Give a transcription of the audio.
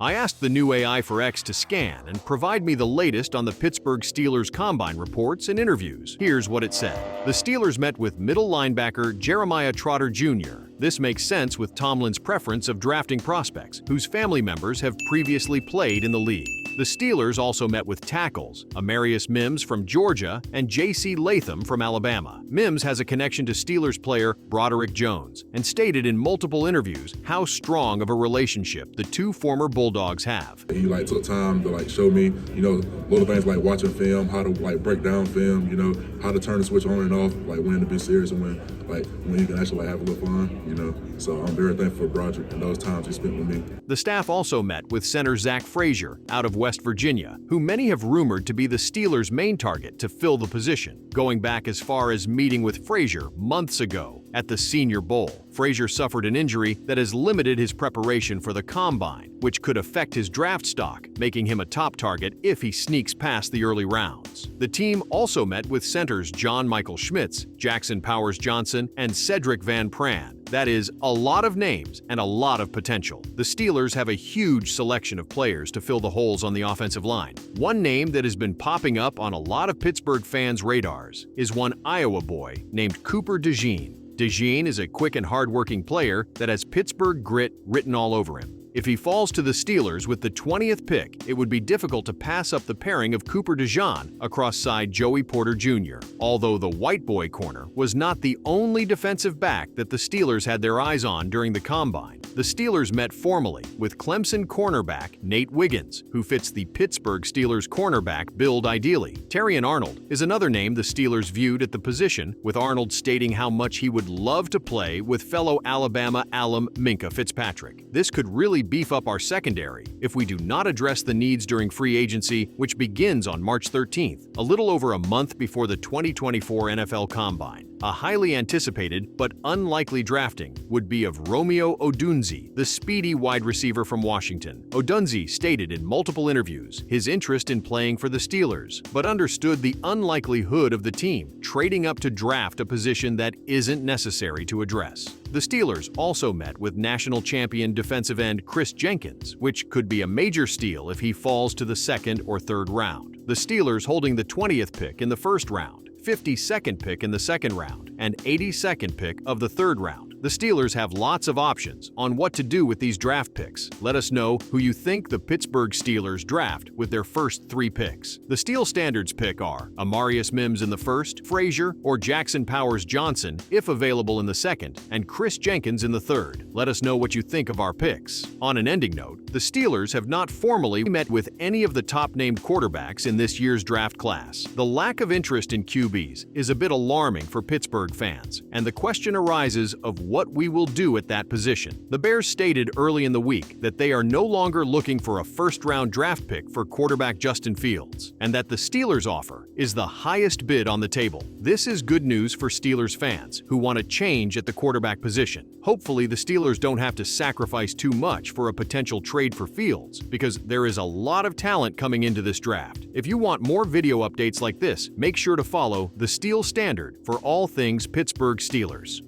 I asked the new AI for X to scan and provide me the latest on the Pittsburgh Steelers combine reports and interviews. Here's what it said. The Steelers met with middle linebacker Jeremiah Trotter Jr. This makes sense with Tomlin's preference of drafting prospects whose family members have previously played in the league. The Steelers also met with tackles Amarius Mims from Georgia and J.C. Latham from Alabama. Mims has a connection to Steelers player Broderick Jones and stated in multiple interviews how strong of a relationship the two former Bulldogs have. He took time to show me, little things like watching film, how to break down film, how to turn the switch on and off, when to be serious and when you can actually have a little fun, So I'm very thankful for Broderick and those times he spent with me. The staff also met with center Zach Frazier out of West Virginia, who many have rumored to be the Steelers' main target to fill the position, going back as far as meeting with Frazier months ago at the Senior Bowl. Frazier suffered an injury that has limited his preparation for the Combine, which could affect his draft stock, making him a top target if he sneaks past the early rounds. The team also met with centers John Michael Schmitz, Jackson Powers Johnson, and Cedric Van Pran. That is a lot of names and a lot of potential. The Steelers have a huge selection of players to fill the holes on the offensive line. One name that has been popping up on a lot of Pittsburgh fans' radars is one Iowa boy named Cooper DeJean. DeJean is a quick and hard-working player that has Pittsburgh grit written all over him. If he falls to the Steelers with the 20th pick, it would be difficult to pass up the pairing of Cooper DeJean across side Joey Porter Jr. Although the white boy corner was not the only defensive back that the Steelers had their eyes on during the Combine. The Steelers met formally with Clemson cornerback Nate Wiggins, who fits the Pittsburgh Steelers cornerback build ideally. Terrion Arnold is another name the Steelers viewed at the position, with Arnold stating how much he would love to play with fellow Alabama alum Minkah Fitzpatrick. This could really beef up our secondary if we do not address the needs during free agency, which begins on March 13th, a little over a month before the 2024 NFL Combine. A highly anticipated but unlikely drafting would be of Romeo Odunze, the speedy wide receiver from Washington. Odunze stated in multiple interviews his interest in playing for the Steelers, but understood the unlikelihood of the team trading up to draft a position that isn't necessary to address. The Steelers also met with national champion defensive end Chris Jenkins, which could be a major steal if he falls to the second or third round. The Steelers holding the 20th pick in the first round, 52nd pick in the second round, and 82nd pick of the third round. The Steelers have lots of options on what to do with these draft picks. Let us know who you think the Pittsburgh Steelers draft with their first 3 picks. The Steel Standards pick are Amarius Mims in the first, Frazier or Jackson Powers Johnson if available in the second, and Chris Jenkins in the third. Let us know what you think of our picks. On an ending note, the Steelers have not formally met with any of the top-named quarterbacks in this year's draft class. The lack of interest in QBs is a bit alarming for Pittsburgh fans, and the question arises of what we will do at that position. The Bears stated early in the week that they are no longer looking for a first-round draft pick for quarterback Justin Fields, and that the Steelers' offer is the highest bid on the table. This is good news for Steelers fans who want a change at the quarterback position. Hopefully, the Steelers don't have to sacrifice too much for a potential trade for Fields, because there is a lot of talent coming into this draft. If you want more video updates like this, make sure to follow the Steel Standard for all things Pittsburgh Steelers.